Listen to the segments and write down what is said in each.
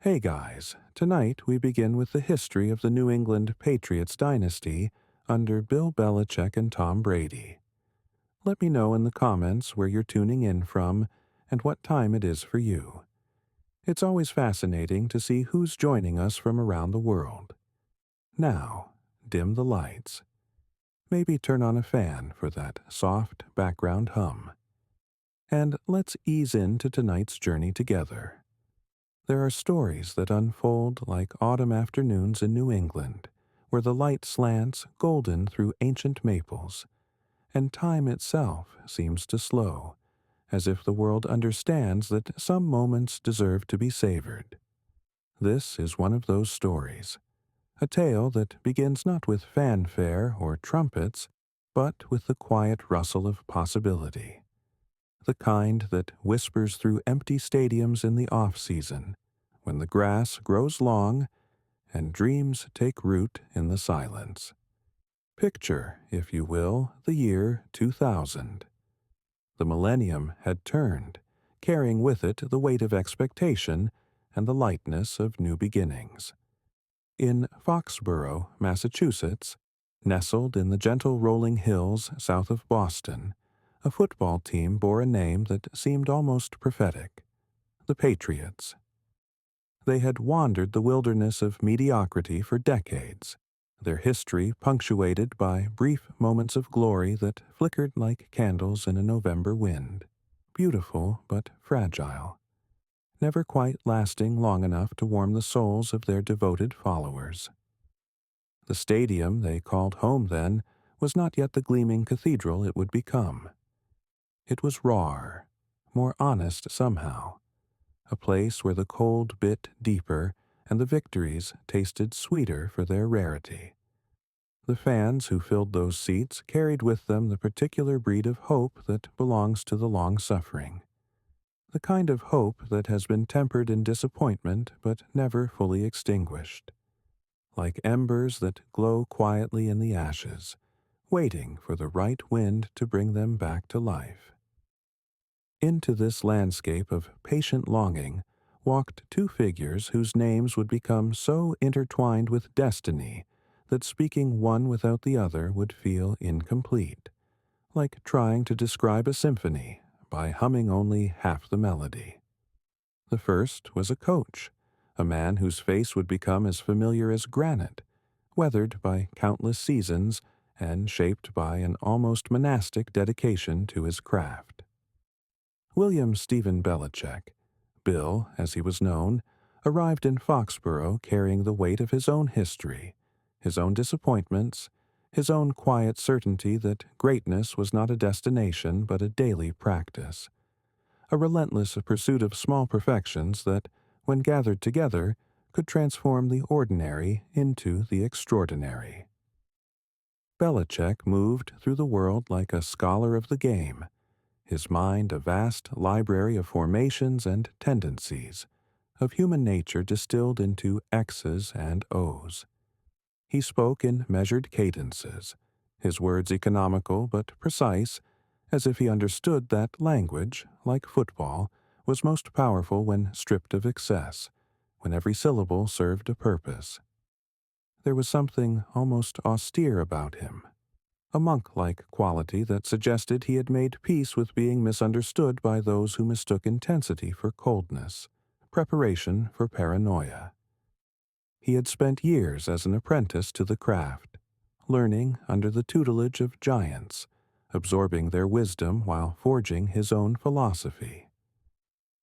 Hey guys, tonight we begin with the history of the New England Patriots dynasty under Bill Belichick and Tom Brady. Let me know in the comments where you're tuning in from and what time it is for you. It's always fascinating to see who's joining us from around the world. Now, dim the lights. Maybe turn on a fan for that soft background hum. And let's ease into tonight's journey together. There are stories that unfold like autumn afternoons in New England, where the light slants golden through ancient maples, and time itself seems to slow, as if the world understands that some moments deserve to be savored. This is one of those stories, a tale that begins not with fanfare or trumpets, but with the quiet rustle of possibility, the kind that whispers through empty stadiums in the off-season, when the grass grows long and dreams take root in the silence. Picture, if you will, the year 2000. The millennium had turned, carrying with it the weight of expectation and the lightness of new beginnings. In Foxborough, Massachusetts, nestled in the gentle rolling hills south of Boston, a football team bore a name that seemed almost prophetic: the Patriots. They had wandered the wilderness of mediocrity for decades, their history punctuated by brief moments of glory that flickered like candles in a November wind, beautiful but fragile, never quite lasting long enough to warm the souls of their devoted followers. The stadium they called home then was not yet the gleaming cathedral it would become. It was rawer, more honest somehow, a place where the cold bit deeper and the victories tasted sweeter for their rarity. The fans who filled those seats carried with them the particular breed of hope that belongs to the long-suffering, the kind of hope that has been tempered in disappointment but never fully extinguished, like embers that glow quietly in the ashes, waiting for the right wind to bring them back to life. Into this landscape of patient longing walked two figures whose names would become so intertwined with destiny that speaking one without the other would feel incomplete, like trying to describe a symphony by humming only half the melody. The first was a coach, a man whose face would become as familiar as granite, weathered by countless seasons and shaped by an almost monastic dedication to his craft. William Stephen Belichick, Bill as he was known, arrived in Foxborough carrying the weight of his own history, his own disappointments, his own quiet certainty that greatness was not a destination but a daily practice, a relentless pursuit of small perfections that, when gathered together, could transform the ordinary into the extraordinary. Belichick moved through the world like a scholar of the game, his mind a vast library of formations and tendencies, of human nature distilled into X's and O's. He spoke in measured cadences, his words economical but precise, as if he understood that language, like football, was most powerful when stripped of excess, when every syllable served a purpose. There was something almost austere about him, a monk-like quality that suggested he had made peace with being misunderstood by those who mistook intensity for coldness, preparation for paranoia. He had spent years as an apprentice to the craft, learning under the tutelage of giants, absorbing their wisdom while forging his own philosophy.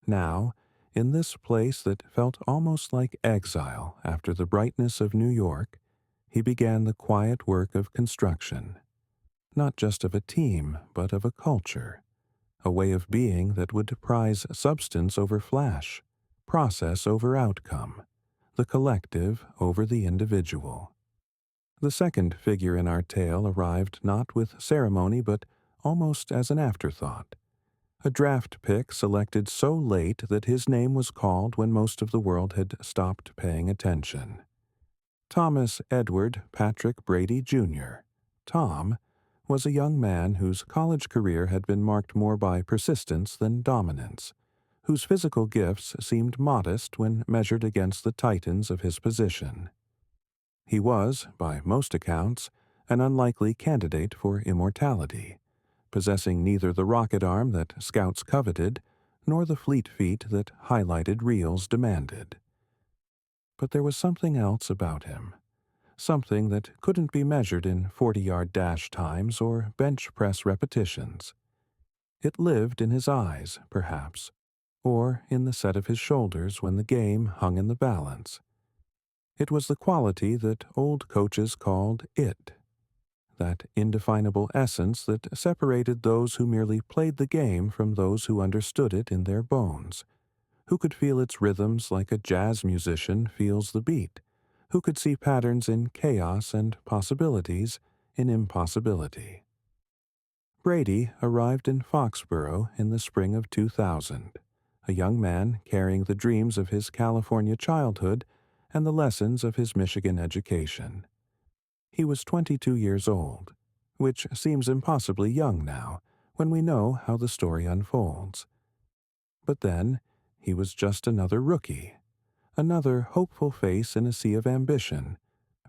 Now, in this place that felt almost like exile after the brightness of New York, he began the quiet work of construction, not just of a team, but of a culture, a way of being that would prize substance over flash, process over outcome, the collective over the individual. The second figure in our tale arrived not with ceremony but almost as an afterthought, a draft pick selected so late that his name was called when most of the world had stopped paying attention. Thomas Edward Patrick Brady, Jr., Tom, was a young man whose college career had been marked more by persistence than dominance, whose physical gifts seemed modest when measured against the titans of his position. He was, by most accounts, an unlikely candidate for immortality, possessing neither the rocket arm that scouts coveted nor the fleet feet that highlighted reels demanded. But there was something else about him, something that couldn't be measured in 40-yard dash times or bench press repetitions. It lived in his eyes, perhaps, or in the set of his shoulders when the game hung in the balance. It was the quality that old coaches called it, that indefinable essence that separated those who merely played the game from those who understood it in their bones, who could feel its rhythms like a jazz musician feels the beat, who could see patterns in chaos and possibilities in impossibility. Brady arrived in Foxborough in the spring of 2000, a young man carrying the dreams of his California childhood and the lessons of his Michigan education. He was 22 years old, which seems impossibly young now when we know how the story unfolds. But then, he was just another rookie, another hopeful face in a sea of ambition,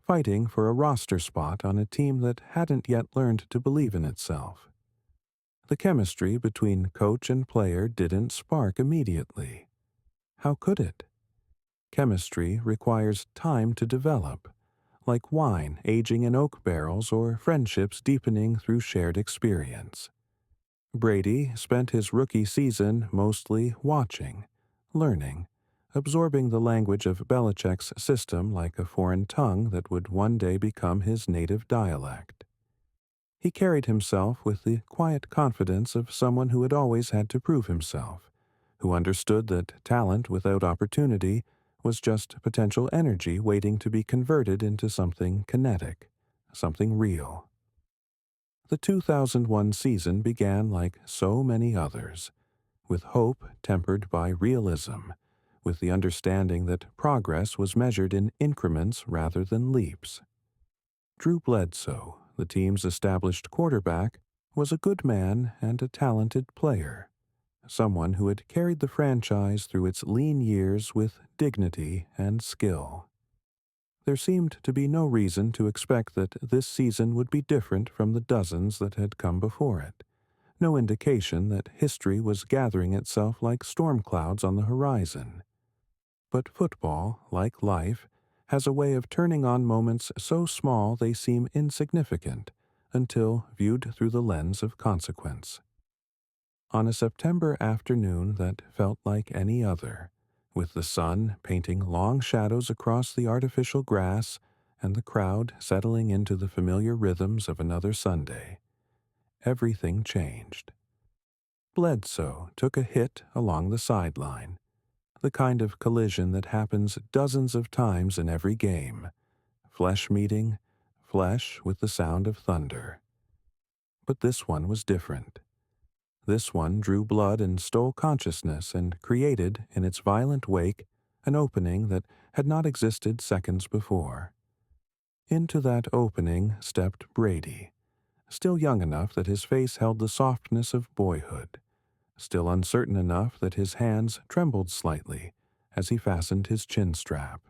fighting for a roster spot on a team that hadn't yet learned to believe in itself. The chemistry between coach and player didn't spark immediately. How could it? Chemistry requires time to develop, like wine aging in oak barrels or friendships deepening through shared experience. Brady spent his rookie season mostly watching, learning, absorbing the language of Belichick's system like a foreign tongue that would one day become his native dialect. He carried himself with the quiet confidence of someone who had always had to prove himself, who understood that talent without opportunity was just potential energy waiting to be converted into something kinetic, something real. The 2001 season began like so many others, with hope tempered by realism, with the understanding that progress was measured in increments rather than leaps. Drew Bledsoe, the team's established quarterback, was a good man and a talented player, someone who had carried the franchise through its lean years with dignity and skill. There seemed to be no reason to expect that this season would be different from the dozens that had come before it, no indication that history was gathering itself like storm clouds on the horizon. But football, like life, has a way of turning on moments so small they seem insignificant until viewed through the lens of consequence. On a September afternoon that felt like any other, with the sun painting long shadows across the artificial grass and the crowd settling into the familiar rhythms of another Sunday, everything changed. Bledsoe took a hit along the sideline, the kind of collision that happens dozens of times in every game, flesh meeting flesh with the sound of thunder. But this one was different. This one drew blood and stole consciousness and created, in its violent wake, an opening that had not existed seconds before. Into that opening stepped Brady, still young enough that his face held the softness of boyhood, still uncertain enough that his hands trembled slightly as he fastened his chin strap.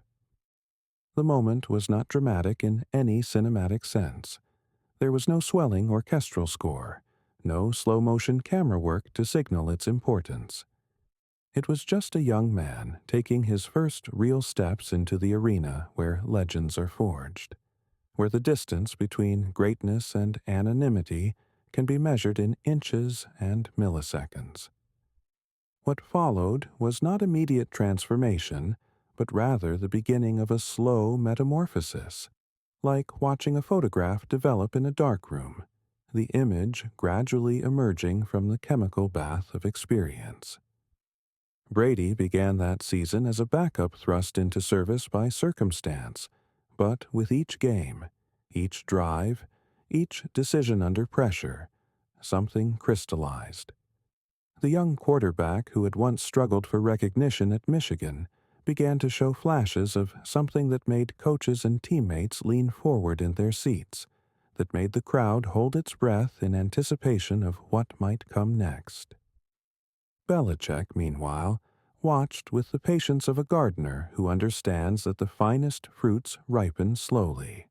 The moment was not dramatic in any cinematic sense. There was no swelling orchestral score, no slow-motion camera work to signal its importance. It was just a young man taking his first real steps into the arena where legends are forged, where the distance between greatness and anonymity can be measured in inches and milliseconds. What followed was not immediate transformation, but rather the beginning of a slow metamorphosis, like watching a photograph develop in a darkroom, the image gradually emerging from the chemical bath of experience. Brady began that season as a backup thrust into service by circumstance, but with each game, each drive, each decision under pressure, something crystallized. The young quarterback who had once struggled for recognition at Michigan began to show flashes of something that made coaches and teammates lean forward in their seats, that made the crowd hold its breath in anticipation of what might come next. Belichick, meanwhile, watched with the patience of a gardener who understands that the finest fruits ripen slowly.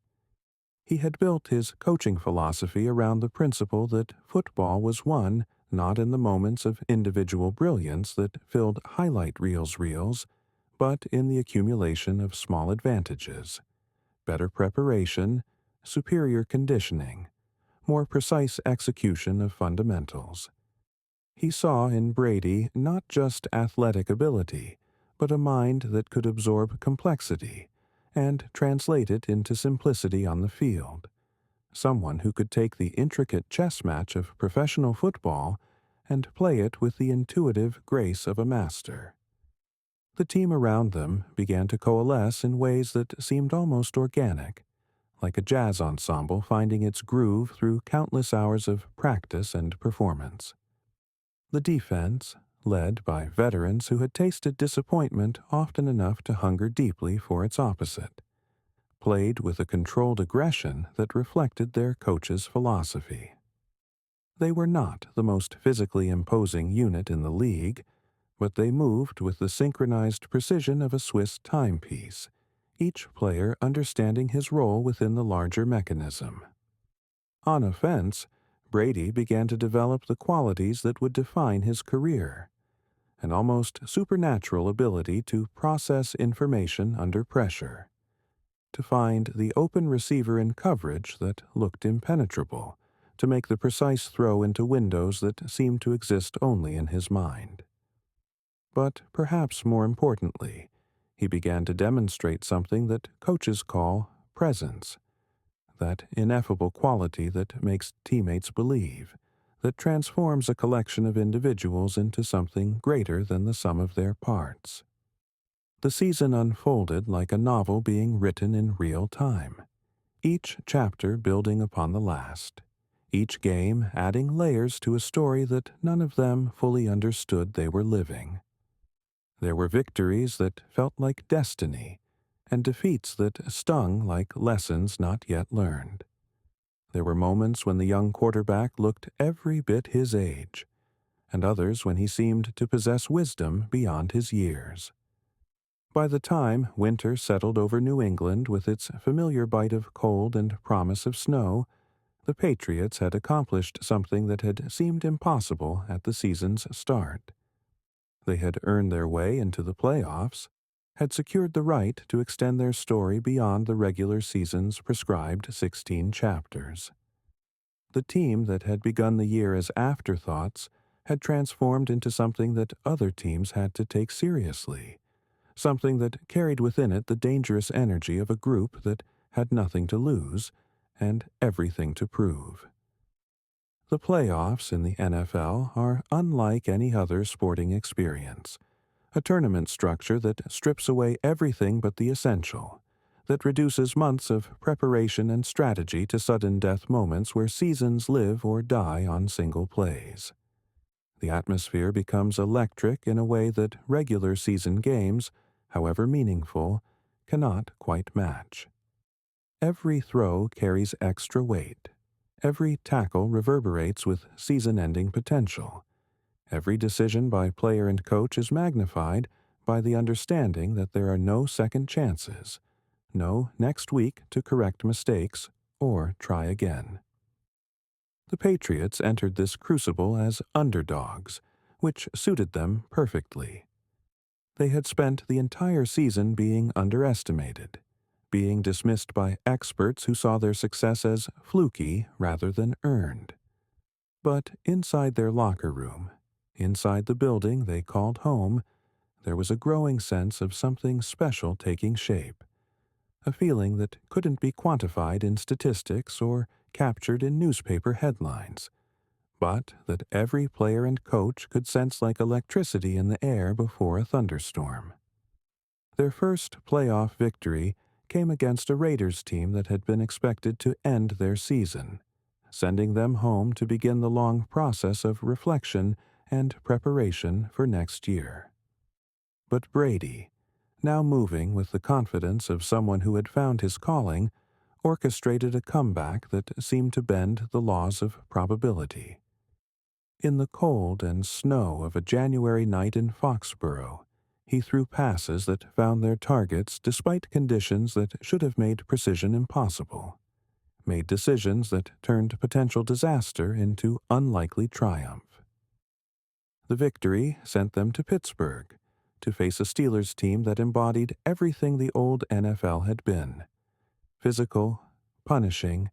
He had built his coaching philosophy around the principle that football was won not in the moments of individual brilliance that filled highlight reels, but in the accumulation of small advantages, better preparation, superior conditioning, more precise execution of fundamentals. He saw in Brady not just athletic ability, but a mind that could absorb complexity and translate it into simplicity on the field. Someone who could take the intricate chess match of professional football and play it with the intuitive grace of a master. The team around them began to coalesce in ways that seemed almost organic, like a jazz ensemble finding its groove through countless hours of practice and performance. The defense, led by veterans who had tasted disappointment often enough to hunger deeply for its opposite, played with a controlled aggression that reflected their coach's philosophy. They were not the most physically imposing unit in the league, but they moved with the synchronized precision of a Swiss timepiece, each player understanding his role within the larger mechanism. On offense, Brady began to develop the qualities that would define his career, an almost supernatural ability to process information under pressure, to find the open receiver in coverage that looked impenetrable, to make the precise throw into windows that seemed to exist only in his mind. But perhaps more importantly, he began to demonstrate something that coaches call presence, that ineffable quality that makes teammates believe, that transforms a collection of individuals into something greater than the sum of their parts. The season unfolded like a novel being written in real time, each chapter building upon the last, each game adding layers to a story that none of them fully understood they were living. There were victories that felt like destiny, and defeats that stung like lessons not yet learned. There were moments when the young quarterback looked every bit his age, and others when he seemed to possess wisdom beyond his years. By the time winter settled over New England with its familiar bite of cold and promise of snow, the Patriots had accomplished something that had seemed impossible at the season's start. They had earned their way into the playoffs, had secured the right to extend their story beyond the regular season's prescribed 16 chapters. The team that had begun the year as afterthoughts had transformed into something that other teams had to take seriously, something that carried within it the dangerous energy of a group that had nothing to lose and everything to prove. The playoffs in the NFL are unlike any other sporting experience, a tournament structure that strips away everything but the essential, that reduces months of preparation and strategy to sudden death moments where seasons live or die on single plays. The atmosphere becomes electric in a way that regular season games, however meaningful, cannot quite match. Every throw carries extra weight. Every tackle reverberates with season-ending potential. Every decision by player and coach is magnified by the understanding that there are no second chances, no next week to correct mistakes or try again. The Patriots entered this crucible as underdogs, which suited them perfectly. They had spent the entire season being underestimated, being dismissed by experts who saw their success as fluky rather than earned. But inside their locker room, inside the building they called home, there was a growing sense of something special taking shape, a feeling that couldn't be quantified in statistics or captured in newspaper headlines, but that every player and coach could sense like electricity in the air before a thunderstorm. Their first playoff victory came against a Raiders team that had been expected to end their season, sending them home to begin the long process of reflection and preparation for next year. But Brady, now moving with the confidence of someone who had found his calling, orchestrated a comeback that seemed to bend the laws of probability. In the cold and snow of a January night in Foxborough, he threw passes that found their targets despite conditions that should have made precision impossible, made decisions that turned potential disaster into unlikely triumph. The victory sent them to Pittsburgh to face a Steelers team that embodied everything the old NFL had been: physical, punishing,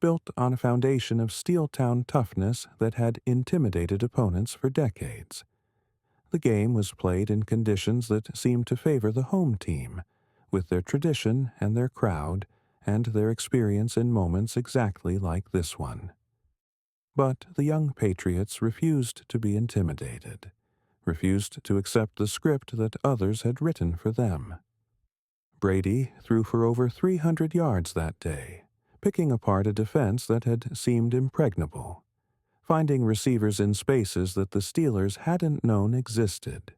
built on a foundation of steel-town toughness that had intimidated opponents for decades. The game was played in conditions that seemed to favor the home team, with their tradition and their crowd and their experience in moments exactly like this one. But the young Patriots refused to be intimidated, refused to accept the script that others had written for them. Brady threw for over 300 yards that day, picking apart a defense that had seemed impregnable, finding receivers in spaces that the Steelers hadn't known existed.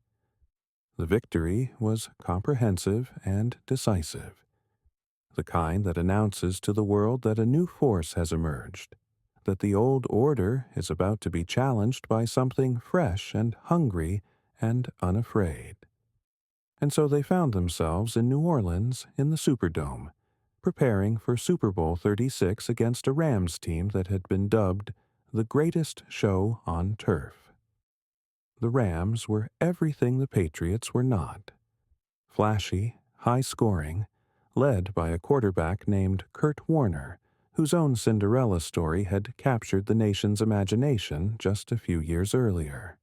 The victory was comprehensive and decisive, the kind that announces to the world that a new force has emerged, that the old order is about to be challenged by something fresh and hungry and unafraid. And so they found themselves in New Orleans in the Superdome, preparing for Super Bowl 36 against a Rams team that had been dubbed the greatest show on turf. The Rams were everything the Patriots were not: flashy, high-scoring, led by a quarterback named Kurt Warner, whose own Cinderella story had captured the nation's imagination just a few years earlier.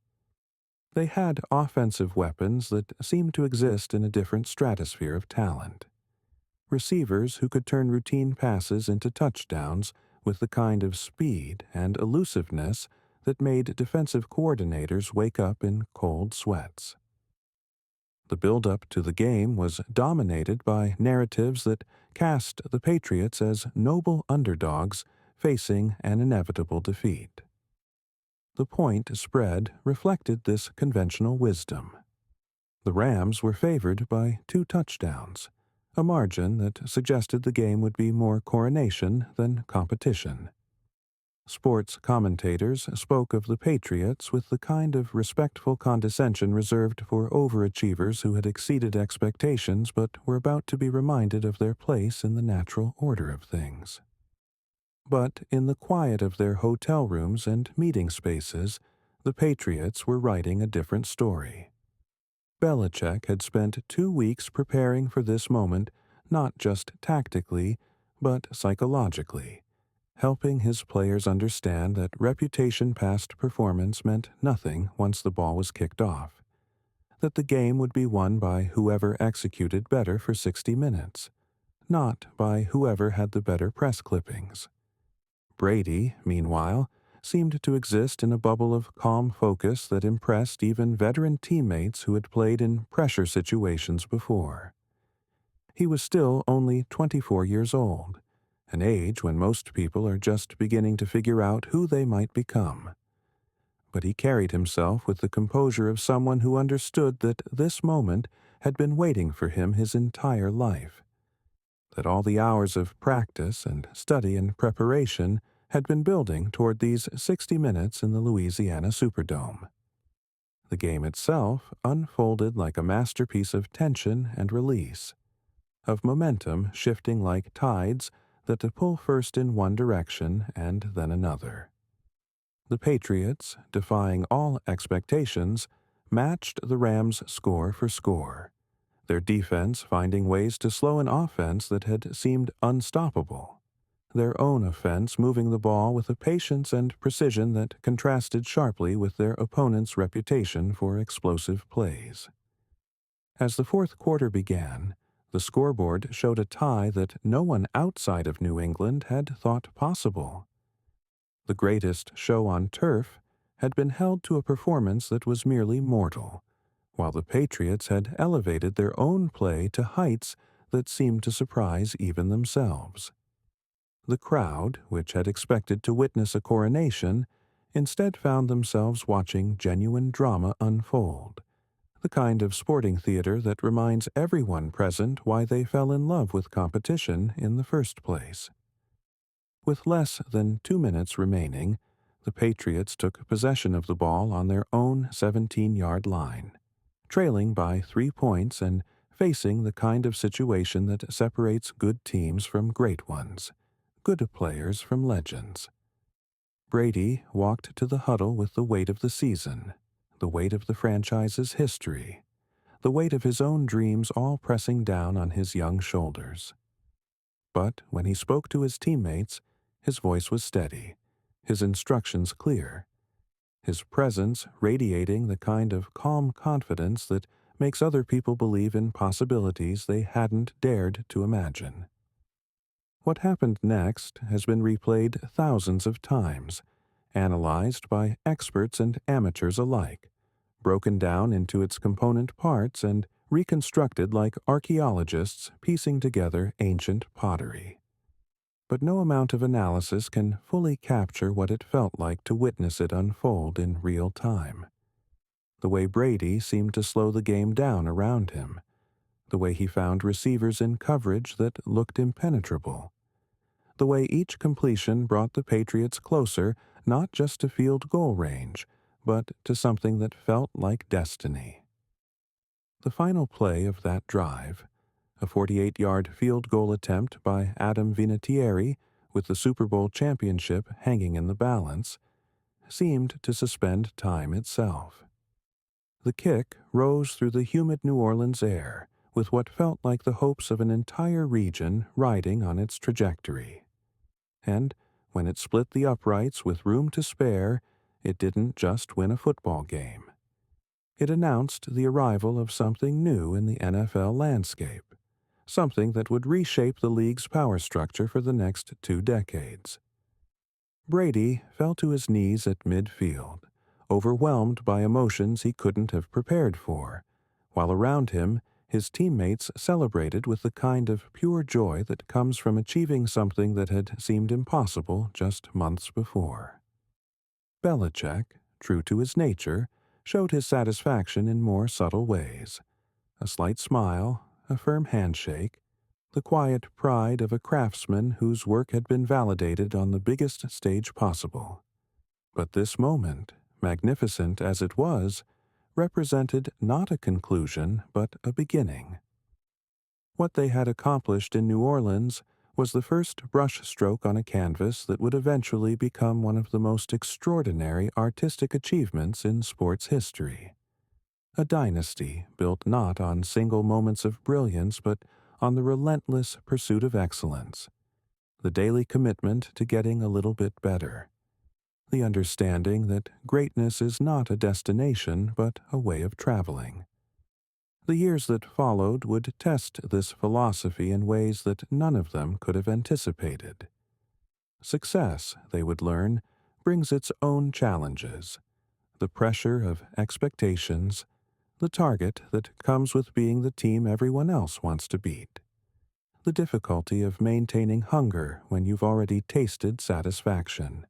They had offensive weapons that seemed to exist in a different stratosphere of talent. Receivers who could turn routine passes into touchdowns with the kind of speed and elusiveness that made defensive coordinators wake up in cold sweats. The build-up to the game was dominated by narratives that cast the Patriots as noble underdogs facing an inevitable defeat. The point spread reflected this conventional wisdom. The Rams were favored by 2 touchdowns, a margin that suggested the game would be more coronation than competition. Sports commentators spoke of the Patriots with the kind of respectful condescension reserved for overachievers who had exceeded expectations but were about to be reminded of their place in the natural order of things. But in the quiet of their hotel rooms and meeting spaces, the Patriots were writing a different story. Belichick had spent 2 weeks preparing for this moment, not just tactically, but psychologically, helping his players understand that reputation past performance meant nothing once the ball was kicked off, that the game would be won by whoever executed better for 60 minutes, not by whoever had the better press clippings. Brady, meanwhile, seemed to exist in a bubble of calm focus that impressed even veteran teammates who had played in pressure situations before. He was still only 24 years old, an age when most people are just beginning to figure out who they might become. But he carried himself with the composure of someone who understood that this moment had been waiting for him his entire life, that all the hours of practice and study and preparation had been building toward these 60 minutes in the Louisiana Superdome. The game itself unfolded like a masterpiece of tension and release, of momentum shifting like tides that pull first in one direction and then another. The Patriots, defying all expectations, matched the Rams score for score, their defense finding ways to slow an offense that had seemed unstoppable, their own offense moving the ball with a patience and precision that contrasted sharply with their opponent's reputation for explosive plays. As the fourth quarter began, the scoreboard showed a tie that no one outside of New England had thought possible. The greatest show on turf had been held to a performance that was merely mortal, while the Patriots had elevated their own play to heights that seemed to surprise even themselves. The crowd, which had expected to witness a coronation, instead found themselves watching genuine drama unfold, the kind of sporting theater that reminds everyone present why they fell in love with competition in the first place. With less than 2 minutes remaining, the Patriots took possession of the ball on their own 17-yard line, trailing by 3 points and facing the kind of situation that separates good teams from great ones, good players from legends. Brady walked to the huddle with the weight of the season, the weight of the franchise's history, the weight of his own dreams all pressing down on his young shoulders. But when he spoke to his teammates, his voice was steady, his instructions clear, his presence radiating the kind of calm confidence that makes other people believe in possibilities they hadn't dared to imagine. What happened next has been replayed thousands of times, analyzed by experts and amateurs alike, broken down into its component parts and reconstructed like archaeologists piecing together ancient pottery. But no amount of analysis can fully capture what it felt like to witness it unfold in real time. The way Brady seemed to slow the game down around him, the way he found receivers in coverage that looked impenetrable, the way each completion brought the Patriots closer not just to field goal range, but to something that felt like destiny. The final play of that drive, a 48-yard field goal attempt by Adam Vinatieri with the Super Bowl championship hanging in the balance, seemed to suspend time itself. The kick rose through the humid New Orleans air with what felt like the hopes of an entire region riding on its trajectory. And when it split the uprights with room to spare, it didn't just win a football game. It announced the arrival of something new in the NFL landscape, something that would reshape the league's power structure for the next 2 decades. Brady fell to his knees at midfield, overwhelmed by emotions he couldn't have prepared for, while around him his teammates celebrated with the kind of pure joy that comes from achieving something that had seemed impossible just months before. Belichick, true to his nature, showed his satisfaction in more subtle ways. A slight smile, a firm handshake, the quiet pride of a craftsman whose work had been validated on the biggest stage possible. But this moment, magnificent as it was, represented not a conclusion but a beginning. What they had accomplished in New Orleans was the first brushstroke on a canvas that would eventually become one of the most extraordinary artistic achievements in sports history. A dynasty built not on single moments of brilliance but on the relentless pursuit of excellence, the daily commitment to getting a little bit better, the understanding that greatness is not a destination but a way of traveling. The years that followed would test this philosophy in ways that none of them could have anticipated. Success, they would learn, brings its own challenges, the pressure of expectations, the target that comes with being the team everyone else wants to beat, the difficulty of maintaining hunger when you've already tasted satisfaction.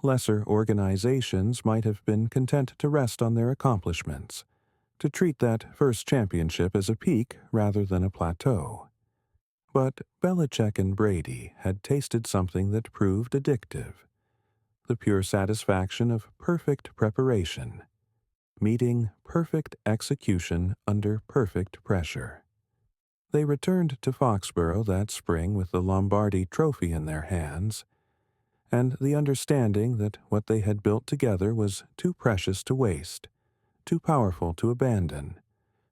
Lesser organizations might have been content to rest on their accomplishments, to treat that first championship as a peak rather than a plateau. But Belichick and Brady had tasted something that proved addictive, the pure satisfaction of perfect preparation, meeting perfect execution under perfect pressure. They returned to Foxborough that spring with the Lombardi Trophy in their hands, and the understanding that what they had built together was too precious to waste, too powerful to abandon,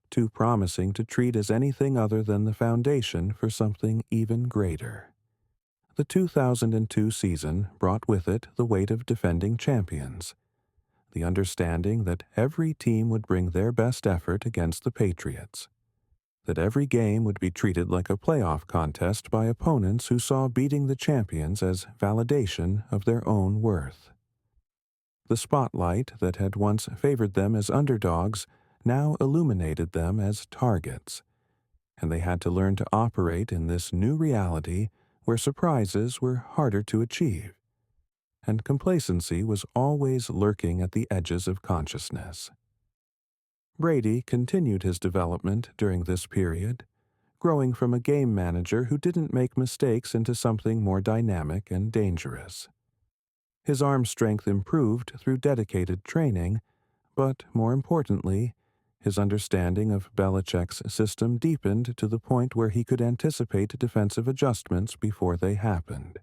too promising to treat as anything other than the foundation for something even greater. The 2002 season brought with it the weight of defending champions, the understanding that every team would bring their best effort against the Patriots, that every game would be treated like a playoff contest by opponents who saw beating the champions as validation of their own worth. The spotlight that had once favored them as underdogs now illuminated them as targets, and they had to learn to operate in this new reality where surprises were harder to achieve, and complacency was always lurking at the edges of consciousness. Brady continued his development during this period, growing from a game manager who didn't make mistakes into something more dynamic and dangerous. His arm strength improved through dedicated training, but more importantly, his understanding of Belichick's system deepened to the point where he could anticipate defensive adjustments before they happened,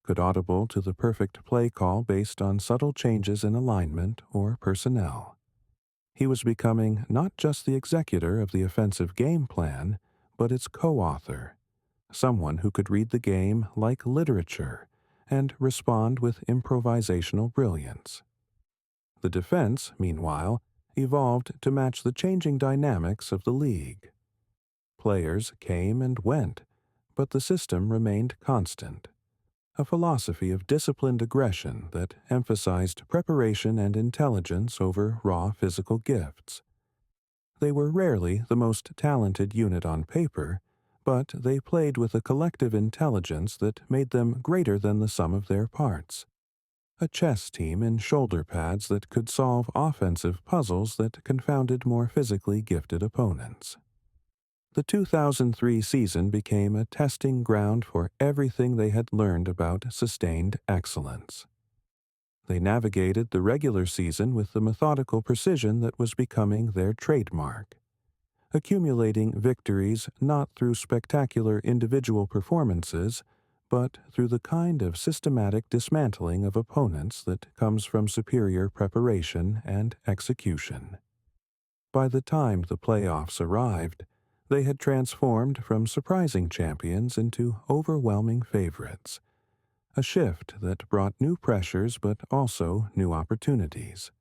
could audible to the perfect play call based on subtle changes in alignment or personnel. He was becoming not just the executor of the offensive game plan, but its co-author, someone who could read the game like literature and respond with improvisational brilliance. The defense, meanwhile, evolved to match the changing dynamics of the league. Players came and went, but the system remained constant, a philosophy of disciplined aggression that emphasized preparation and intelligence over raw physical gifts. They were rarely the most talented unit on paper, but they played with a collective intelligence that made them greater than the sum of their parts. A chess team in shoulder pads that could solve offensive puzzles that confounded more physically gifted opponents. The 2003 season became a testing ground for everything they had learned about sustained excellence. They navigated the regular season with the methodical precision that was becoming their trademark, accumulating victories not through spectacular individual performances, but through the kind of systematic dismantling of opponents that comes from superior preparation and execution. By the time the playoffs arrived, they had transformed from surprising champions into overwhelming favorites, a shift that brought new pressures but also new opportunities.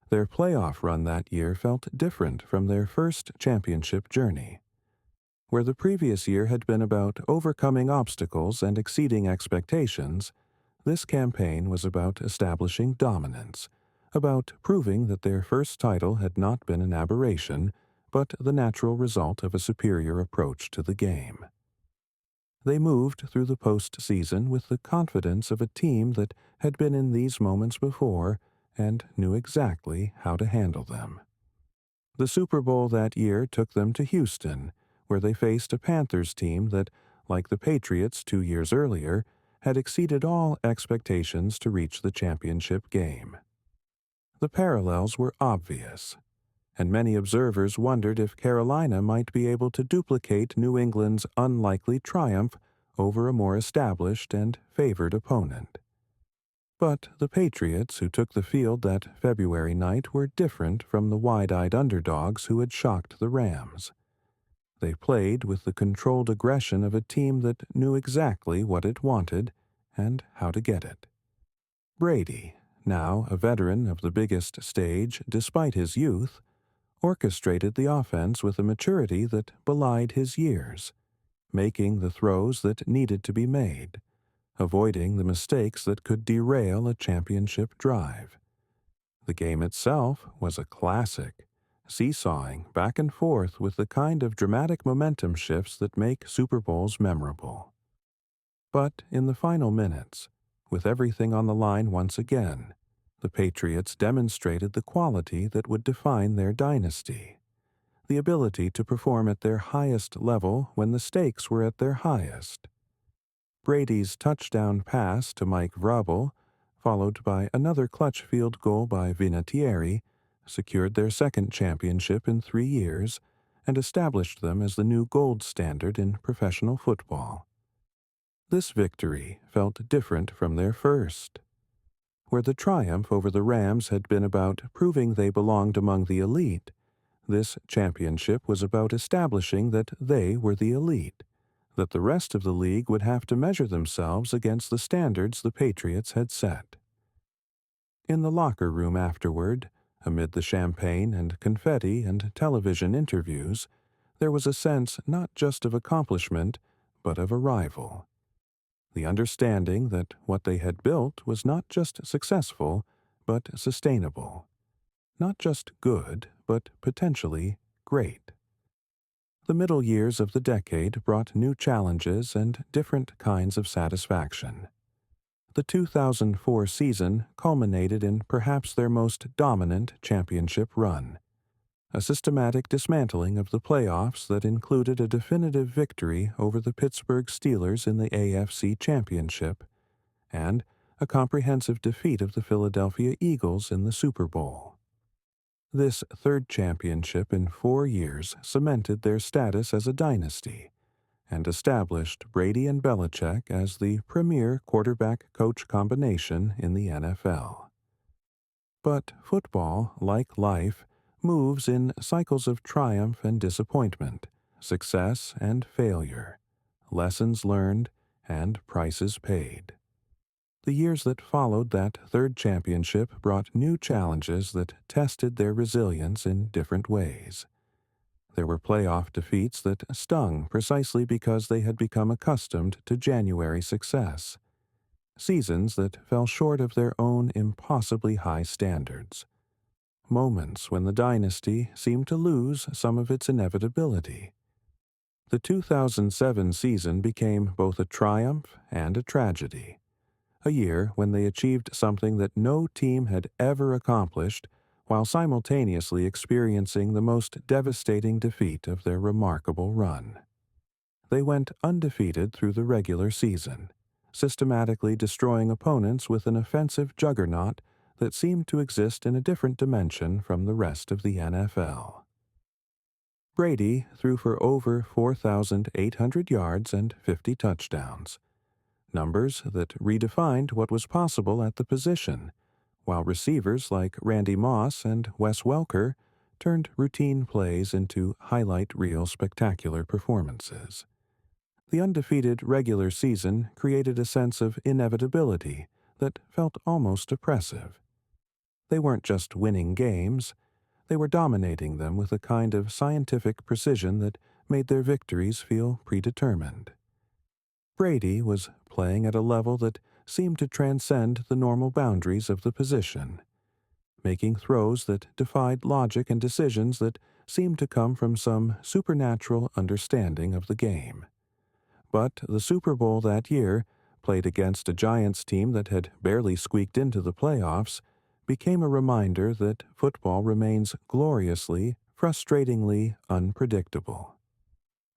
Their playoff run that year felt different from their first championship journey. Where the previous year had been about overcoming obstacles and exceeding expectations, this campaign was about establishing dominance, about proving that their first title had not been an aberration, but the natural result of a superior approach to the game. They moved through the postseason with the confidence of a team that had been in these moments before and knew exactly how to handle them. The Super Bowl that year took them to Houston, where they faced a Panthers team that, like the Patriots 2 years earlier, had exceeded all expectations to reach the championship game. The parallels were obvious, and many observers wondered if Carolina might be able to duplicate New England's unlikely triumph over a more established and favored opponent. But the Patriots who took the field that February night were different from the wide-eyed underdogs who had shocked the Rams. They played with the controlled aggression of a team that knew exactly what it wanted and how to get it. Brady, now a veteran of the biggest stage despite his youth, orchestrated the offense with a maturity that belied his years, making the throws that needed to be made, avoiding the mistakes that could derail a championship drive. The game itself was a classic, seesawing back and forth with the kind of dramatic momentum shifts that make Super Bowls memorable. But in the final minutes, with everything on the line once again, the Patriots demonstrated the quality that would define their dynasty, the ability to perform at their highest level when the stakes were at their highest. Brady's touchdown pass to Mike Vrabel, followed by another clutch field goal by Vinatieri, secured their second championship in 3 years and established them as the new gold standard in professional football. This victory felt different from their first. Where the triumph over the Rams had been about proving they belonged among the elite, this championship was about establishing that they were the elite, that the rest of the league would have to measure themselves against the standards the Patriots had set. In the locker room afterward, amid the champagne and confetti and television interviews, there was a sense not just of accomplishment, but of arrival. The understanding that what they had built was not just successful, but sustainable. Not just good, but potentially great. The middle years of the decade brought new challenges and different kinds of satisfaction. The 2004 season culminated in perhaps their most dominant championship run, a systematic dismantling of the playoffs that included a definitive victory over the Pittsburgh Steelers in the AFC Championship, and a comprehensive defeat of the Philadelphia Eagles in the Super Bowl. This third championship in 4 years cemented their status as a dynasty and established Brady and Belichick as the premier quarterback-coach combination in the NFL. But football, like life, moves in cycles of triumph and disappointment, success and failure, lessons learned and prices paid. The years that followed that third championship brought new challenges that tested their resilience in different ways. There were playoff defeats that stung precisely because they had become accustomed to January success, seasons that fell short of their own impossibly high standards, moments when the dynasty seemed to lose some of its inevitability. The 2007 season became both a triumph and a tragedy, a year when they achieved something that no team had ever accomplished while simultaneously experiencing the most devastating defeat of their remarkable run. They went undefeated through the regular season, systematically destroying opponents with an offensive juggernaut that seemed to exist in a different dimension from the rest of the NFL. Brady threw for over 4,800 yards and 50 touchdowns, numbers that redefined what was possible at the position, while receivers like Randy Moss and Wes Welker turned routine plays into highlight reel spectacular performances. The undefeated regular season created a sense of inevitability that felt almost oppressive. They weren't just winning games, they were dominating them with a kind of scientific precision that made their victories feel predetermined. Brady was playing at a level that seemed to transcend the normal boundaries of the position, making throws that defied logic and decisions that seemed to come from some supernatural understanding of the game. But the Super Bowl that year, played against a Giants team that had barely squeaked into the playoffs, became a reminder that football remains gloriously, frustratingly unpredictable.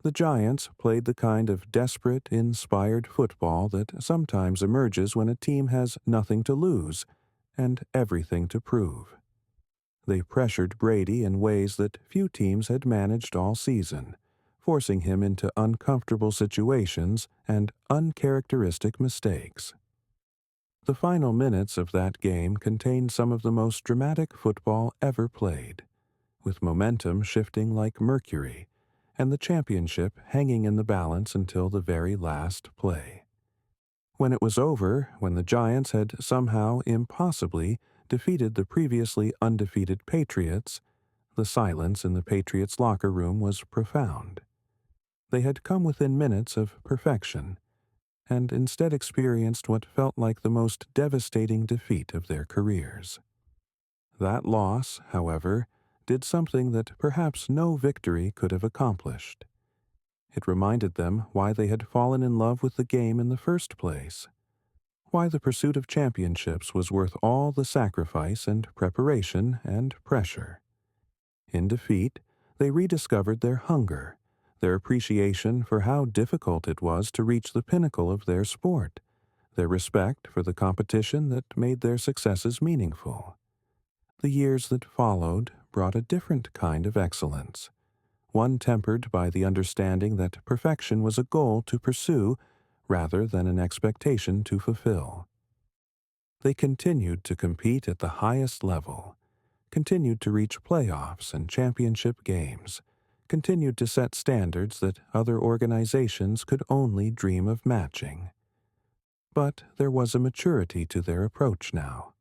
The Giants played the kind of desperate, inspired football that sometimes emerges when a team has nothing to lose and everything to prove. They pressured Brady in ways that few teams had managed all season, forcing him into uncomfortable situations and uncharacteristic mistakes. The final minutes of that game contained some of the most dramatic football ever played, with momentum shifting like mercury and the championship hanging in the balance until the very last play. When it was over, when the Giants had somehow impossibly defeated the previously undefeated Patriots, the silence in the Patriots' locker room was profound. They had come within minutes of perfection, and instead experienced what felt like the most devastating defeat of their careers. That loss, however, did something that perhaps no victory could have accomplished. It reminded them why they had fallen in love with the game in the first place, why the pursuit of championships was worth all the sacrifice and preparation and pressure. In defeat, they rediscovered their hunger, their appreciation for how difficult it was to reach the pinnacle of their sport, their respect for the competition that made their successes meaningful. The years that followed brought a different kind of excellence, one tempered by the understanding that perfection was a goal to pursue rather than an expectation to fulfill. They continued to compete at the highest level, continued to reach playoffs and championship games, continued to set standards that other organizations could only dream of matching. But there was a maturity to their approach now,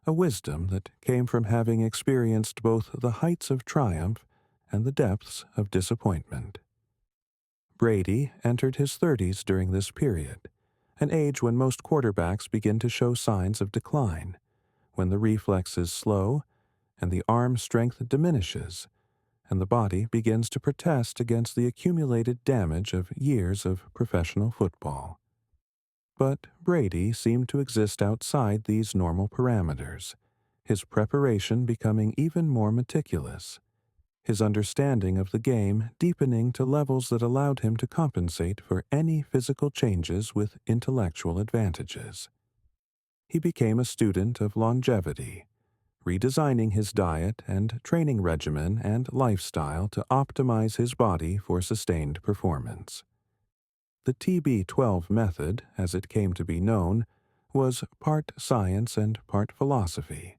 a wisdom that came from having experienced both the heights of triumph and the depths of disappointment. Brady entered his 30s during this period, an age when most quarterbacks begin to show signs of decline, when the reflexes slow and the arm strength diminishes, and the body begins to protest against the accumulated damage of years of professional football. But Brady seemed to exist outside these normal parameters, his preparation becoming even more meticulous, his understanding of the game deepening to levels that allowed him to compensate for any physical changes with intellectual advantages. He became a student of longevity, redesigning his diet and training regimen and lifestyle to optimize his body for sustained performance. The TB12 method, as it came to be known, was part science and part philosophy,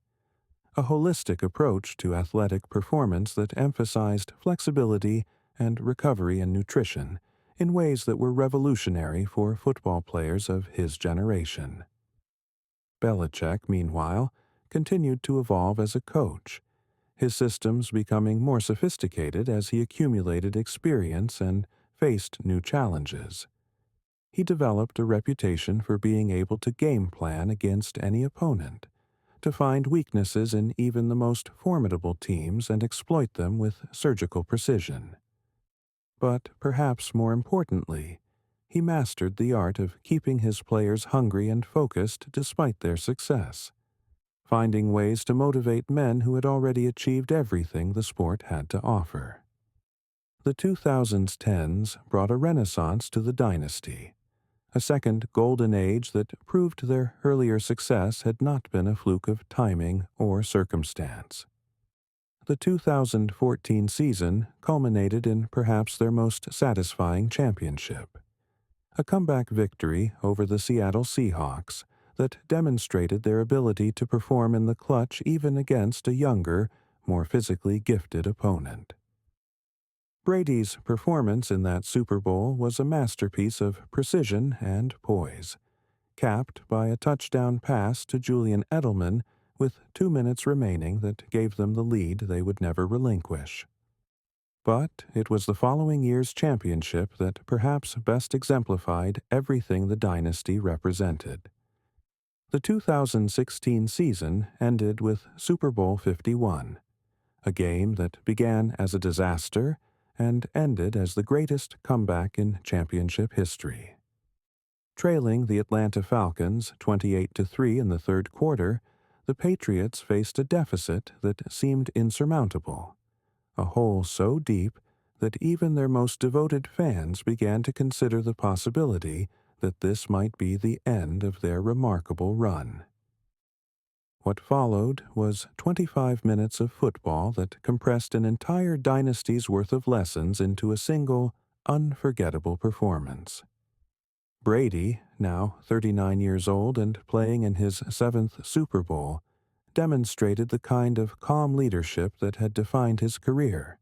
a holistic approach to athletic performance that emphasized flexibility and recovery and nutrition in ways that were revolutionary for football players of his generation. Belichick, meanwhile, continued to evolve as a coach, his systems becoming more sophisticated as he accumulated experience and faced new challenges. He developed a reputation for being able to game plan against any opponent, to find weaknesses in even the most formidable teams and exploit them with surgical precision. But perhaps more importantly, he mastered the art of keeping his players hungry and focused despite their success, finding ways to motivate men who had already achieved everything the sport had to offer. The 2010s brought a renaissance to the dynasty, a second golden age that proved their earlier success had not been a fluke of timing or circumstance. The 2014 season culminated in perhaps their most satisfying championship, a comeback victory over the Seattle Seahawks that demonstrated their ability to perform in the clutch even against a younger, more physically gifted opponent. Brady's performance in that Super Bowl was a masterpiece of precision and poise, capped by a touchdown pass to Julian Edelman with 2 minutes remaining that gave them the lead they would never relinquish. But it was the following year's championship that perhaps best exemplified everything the dynasty represented. The 2016 season ended with Super Bowl 51, a game that began as a disaster and ended as the greatest comeback in championship history. Trailing the Atlanta Falcons 28-3 in the third quarter, the Patriots faced a deficit that seemed insurmountable, a hole so deep that even their most devoted fans began to consider the possibility that this might be the end of their remarkable run. What followed was 25 minutes of football that compressed an entire dynasty's worth of lessons into a single, unforgettable performance. Brady, now 39 years old and playing in his 7th Super Bowl, demonstrated the kind of calm leadership that had defined his career,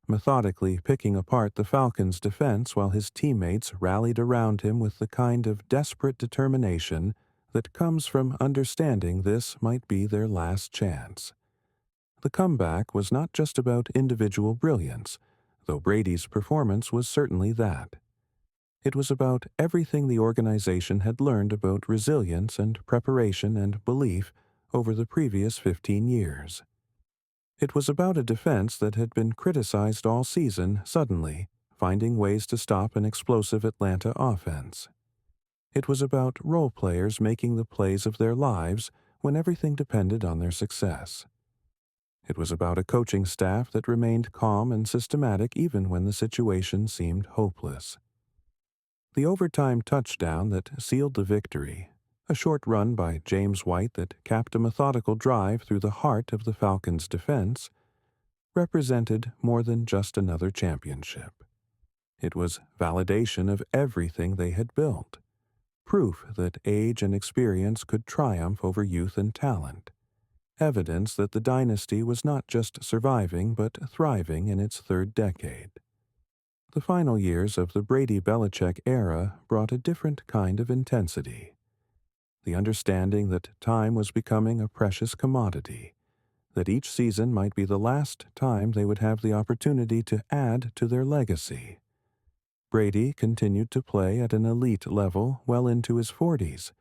methodically picking apart the Falcons' defense while his teammates rallied around him with the kind of desperate determination that comes from understanding this might be their last chance. The comeback was not just about individual brilliance, though Brady's performance was certainly that. It was about everything the organization had learned about resilience and preparation and belief over the previous 15 years. It was about a defense that had been criticized all season suddenly, finding ways to stop an explosive Atlanta offense. It was about role players making the plays of their lives when everything depended on their success. It was about a coaching staff that remained calm and systematic even when the situation seemed hopeless. The overtime touchdown that sealed the victory, a short run by James White that capped a methodical drive through the heart of the Falcons' defense, represented more than just another championship. It was validation of everything they had built, proof that age and experience could triumph over youth and talent, evidence that the dynasty was not just surviving but thriving in its third decade. The final years of the Brady-Belichick era brought a different kind of intensity, the understanding that time was becoming a precious commodity, that each season might be the last time they would have the opportunity to add to their legacy. Brady continued to play at an elite level well into his 40s,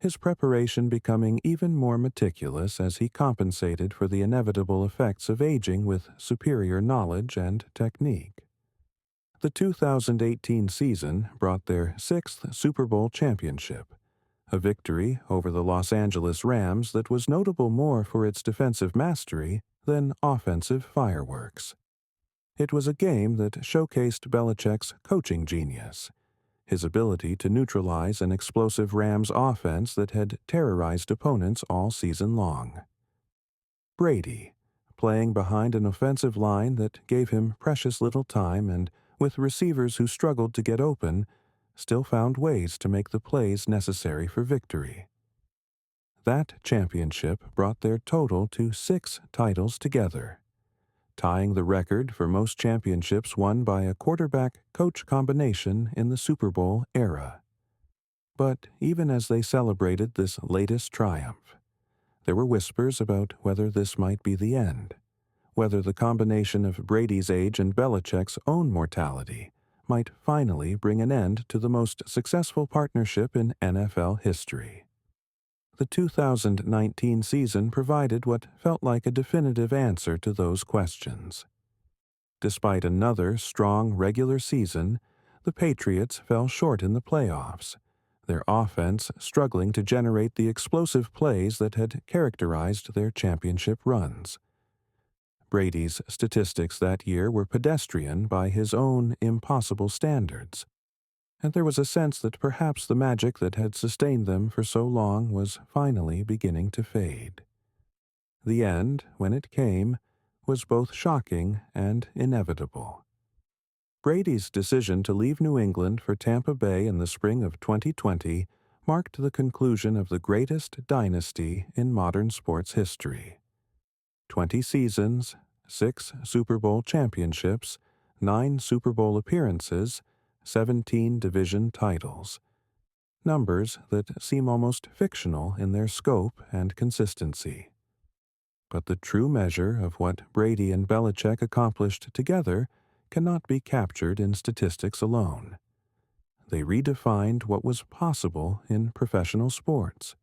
his preparation becoming even more meticulous as he compensated for the inevitable effects of aging with superior knowledge and technique. The 2018 season brought their 6th Super Bowl championship, a victory over the Los Angeles Rams that was notable more for its defensive mastery than offensive fireworks. It was a game that showcased Belichick's coaching genius, his ability to neutralize an explosive Rams offense that had terrorized opponents all season long. Brady, playing behind an offensive line that gave him precious little time and with receivers who struggled to get open, still found ways to make the plays necessary for victory. That championship brought their total to 6 titles together, tying the record for most championships won by a quarterback-coach combination in the Super Bowl era. But even as they celebrated this latest triumph, there were whispers about whether this might be the end, whether the combination of Brady's age and Belichick's own mortality might finally bring an end to the most successful partnership in NFL history. The 2019 season provided what felt like a definitive answer to those questions. Despite another strong regular season, the Patriots fell short in the playoffs, their offense struggling to generate the explosive plays that had characterized their championship runs. Brady's statistics that year were pedestrian by his own impossible standards, and there was a sense that perhaps the magic that had sustained them for so long was finally beginning to fade. The end, when it came, was both shocking and inevitable. Brady's decision to leave New England for Tampa Bay in the spring of 2020 marked the conclusion of the greatest dynasty in modern sports history. 20 seasons, 6 Super Bowl championships, 9 Super Bowl appearances, 17 division titles. Numbers that seem almost fictional in their scope and consistency. But the true measure of what Brady and Belichick accomplished together cannot be captured in statistics alone. They redefined what was possible in professional sports,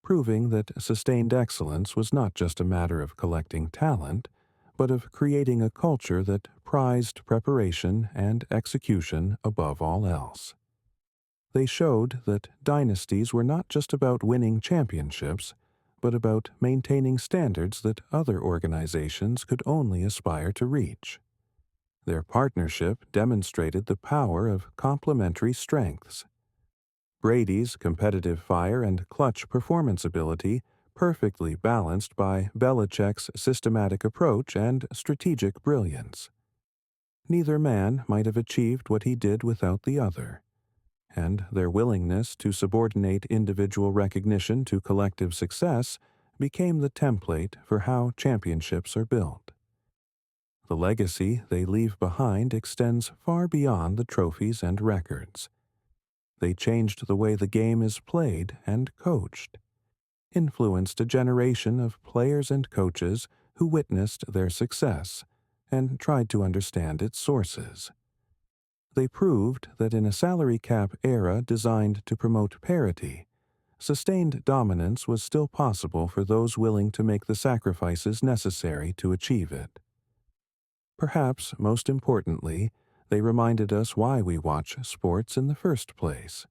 proving that sustained excellence was not just a matter of collecting talent, but of creating a culture that prized preparation and execution above all else. They showed that dynasties were not just about winning championships, but about maintaining standards that other organizations could only aspire to reach. Their partnership demonstrated the power of complementary strengths. Brady's competitive fire and clutch performance ability perfectly balanced by Belichick's systematic approach and strategic brilliance. Neither man might have achieved what he did without the other, and their willingness to subordinate individual recognition to collective success became the template for how championships are built. The legacy they leave behind extends far beyond the trophies and records. They changed the way the game is played and coached, influenced a generation of players and coaches who witnessed their success and tried to understand its sources. They proved that in a salary cap era designed to promote parity, sustained dominance was still possible for those willing to make the sacrifices necessary to achieve it. Perhaps most importantly, they reminded us why we watch sports in the first place.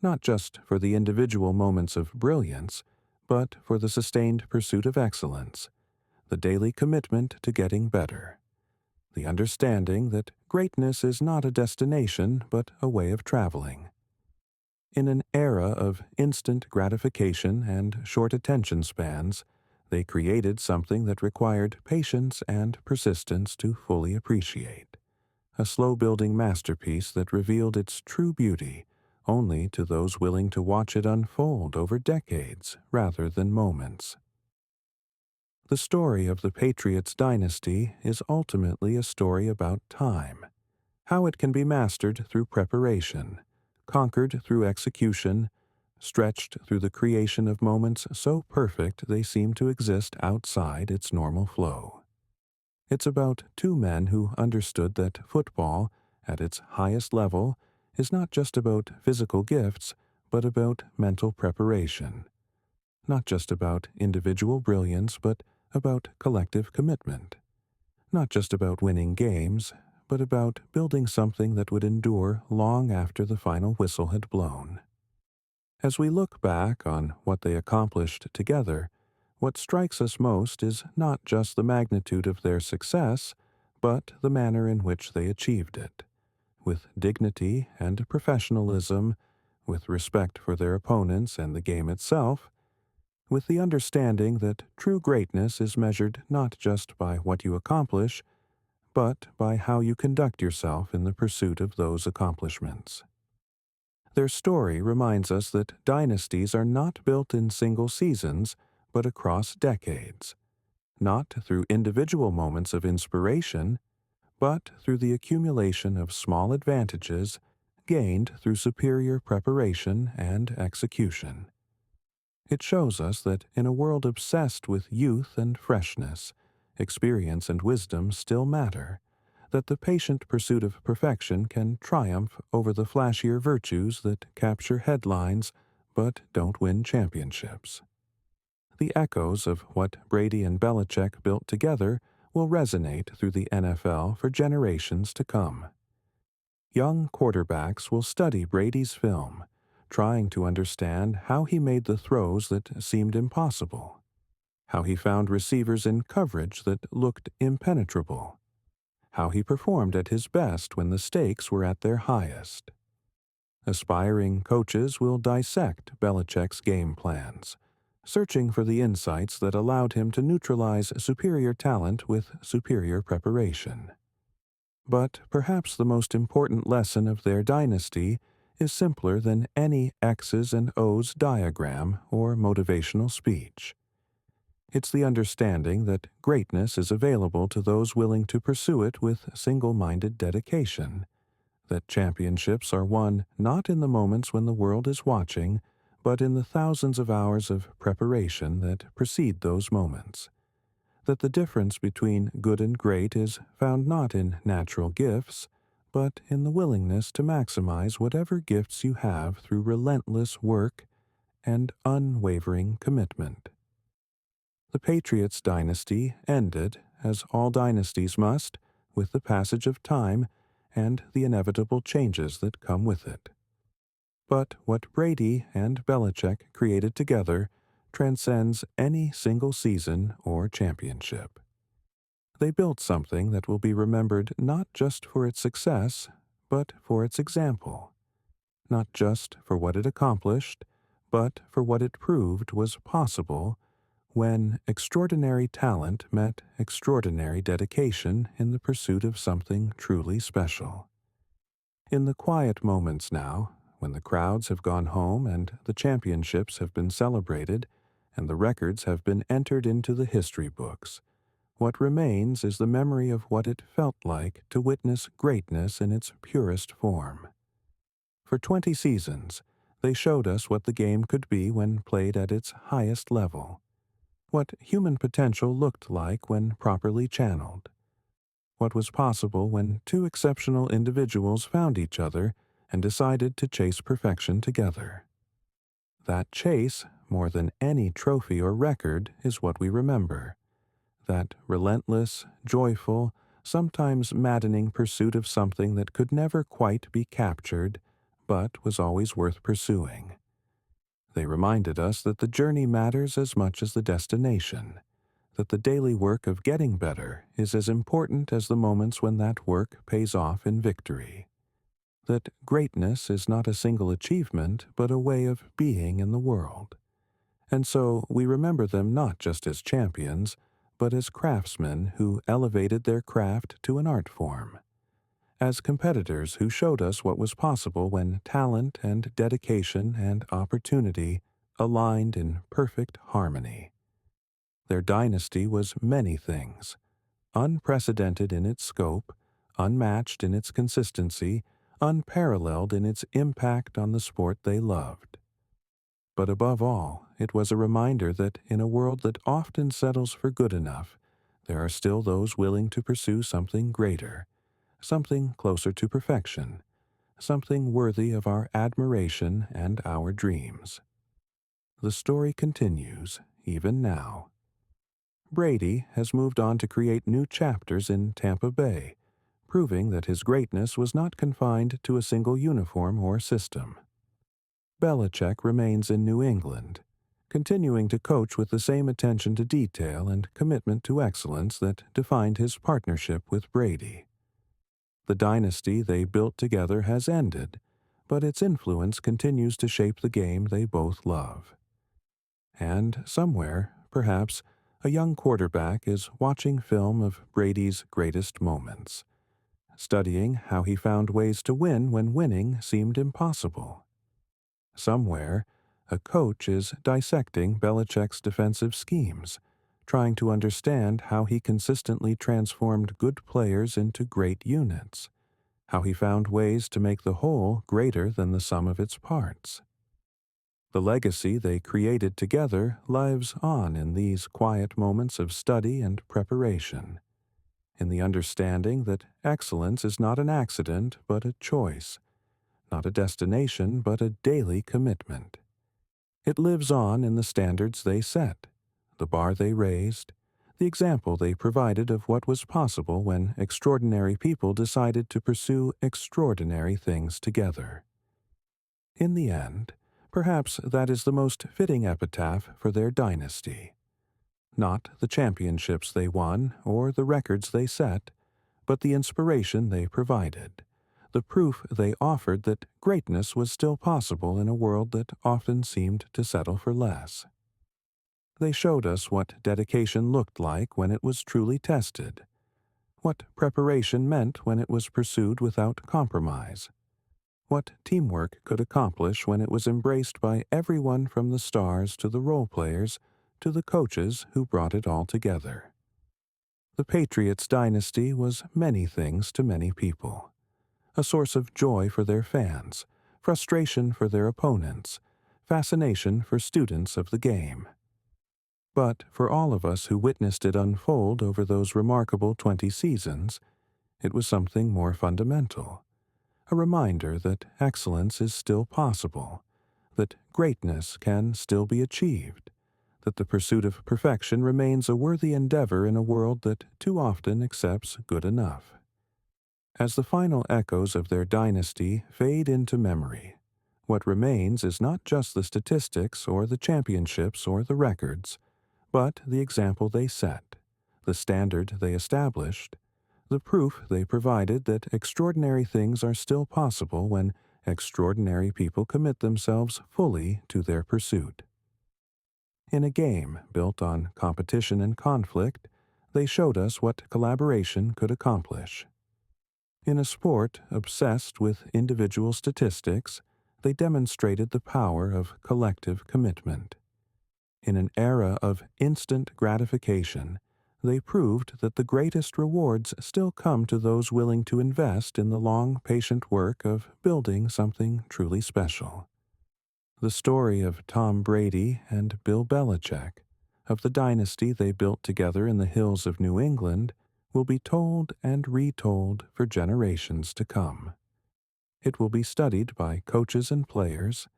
Not just for the individual moments of brilliance, but for the sustained pursuit of excellence, the daily commitment to getting better, the understanding that greatness is not a destination but a way of traveling. In an era of instant gratification and short attention spans, they created something that required patience and persistence to fully appreciate, a slow-building masterpiece that revealed its true beauty only to those willing to watch it unfold over decades rather than moments. The story of the Patriots dynasty is ultimately a story about time, how it can be mastered through preparation, conquered through execution, stretched through the creation of moments so perfect they seem to exist outside its normal flow. It's about 2 men who understood that football, at its highest level, is not just about physical gifts, but about mental preparation. Not just about individual brilliance, but about collective commitment. Not just about winning games, but about building something that would endure long after the final whistle had blown. As we look back on what they accomplished together, what strikes us most is not just the magnitude of their success, but the manner in which they achieved it, with dignity and professionalism, with respect for their opponents and the game itself, with the understanding that true greatness is measured not just by what you accomplish, but by how you conduct yourself in the pursuit of those accomplishments. Their story reminds us that dynasties are not built in single seasons, but across decades, not through individual moments of inspiration, but through the accumulation of small advantages gained through superior preparation and execution. It shows us that in a world obsessed with youth and freshness, experience and wisdom still matter, that the patient pursuit of perfection can triumph over the flashier virtues that capture headlines but don't win championships. The echoes of what Brady and Belichick built together will resonate through the NFL for generations to come. Young quarterbacks will study Brady's film, trying to understand how he made the throws that seemed impossible, how he found receivers in coverage that looked impenetrable, how he performed at his best when the stakes were at their highest. Aspiring coaches will dissect Belichick's game plans, searching for the insights that allowed him to neutralize superior talent with superior preparation. But perhaps the most important lesson of their dynasty is simpler than any X's and O's diagram or motivational speech. It's the understanding that greatness is available to those willing to pursue it with single-minded dedication, that championships are won not in the moments when the world is watching, but in the thousands of hours of preparation that precede those moments, that the difference between good and great is found not in natural gifts, but in the willingness to maximize whatever gifts you have through relentless work and unwavering commitment. The Patriots' dynasty ended, as all dynasties must, with the passage of time and the inevitable changes that come with it. But what Brady and Belichick created together transcends any single season or championship. They built something that will be remembered not just for its success, but for its example, not just for what it accomplished, but for what it proved was possible when extraordinary talent met extraordinary dedication in the pursuit of something truly special. In the quiet moments now, when the crowds have gone home and the championships have been celebrated and the records have been entered into the history books, what remains is the memory of what it felt like to witness greatness in its purest form. For 20 seasons, they showed us what the game could be when played at its highest level, what human potential looked like when properly channeled, what was possible when two exceptional individuals found each other and decided to chase perfection together. That chase, more than any trophy or record, is what we remember. That relentless, joyful, sometimes maddening pursuit of something that could never quite be captured, but was always worth pursuing. They reminded us that the journey matters as much as the destination, that the daily work of getting better is as important as the moments when that work pays off in victory, that greatness is not a single achievement but a way of being in the world. And so we remember them not just as champions, but as craftsmen who elevated their craft to an art form, as competitors who showed us what was possible when talent and dedication and opportunity aligned in perfect harmony. Their dynasty was many things, unprecedented in its scope, unmatched in its consistency, unparalleled in its impact on the sport they loved. But above all, it was a reminder that in a world that often settles for good enough, there are still those willing to pursue something greater, something closer to perfection, something worthy of our admiration and our dreams. The story continues, even now. Brady has moved on to create new chapters in Tampa Bay, proving that his greatness was not confined to a single uniform or system. Belichick remains in New England, continuing to coach with the same attention to detail and commitment to excellence that defined his partnership with Brady. The dynasty they built together has ended, but its influence continues to shape the game they both love. And somewhere, perhaps, a young quarterback is watching film of Brady's greatest moments, studying how he found ways to win when winning seemed impossible. Somewhere, a coach is dissecting Belichick's defensive schemes, trying to understand how he consistently transformed good players into great units, how he found ways to make the whole greater than the sum of its parts. The legacy they created together lives on in these quiet moments of study and preparation, in the understanding that excellence is not an accident but a choice, not a destination but a daily commitment. It lives on in the standards they set, the bar they raised, the example they provided of what was possible when extraordinary people decided to pursue extraordinary things together. In the end, perhaps that is the most fitting epitaph for their dynasty. Not the championships they won or the records they set, but the inspiration they provided, the proof they offered that greatness was still possible in a world that often seemed to settle for less. They showed us what dedication looked like when it was truly tested, what preparation meant when it was pursued without compromise, what teamwork could accomplish when it was embraced by everyone from the stars to the role players to the coaches who brought it all together. The Patriots dynasty was many things to many people. A source of joy for their fans, frustration for their opponents, fascination for students of the game. But for all of us who witnessed it unfold over those remarkable 20 seasons, it was something more fundamental. A reminder that excellence is still possible, that greatness can still be achieved, that the pursuit of perfection remains a worthy endeavor in a world that too often accepts good enough. As the final echoes of their dynasty fade into memory, what remains is not just the statistics or the championships or the records, but the example they set, the standard they established, the proof they provided that extraordinary things are still possible when extraordinary people commit themselves fully to their pursuit. In a game built on competition and conflict, they showed us what collaboration could accomplish. In a sport obsessed with individual statistics, they demonstrated the power of collective commitment. In an era of instant gratification, they proved that the greatest rewards still come to those willing to invest in the long, patient work of building something truly special. The story of Tom Brady and Bill Belichick, of the dynasty they built together in the hills of New England, will be told and retold for generations to come. It will be studied by coaches and players,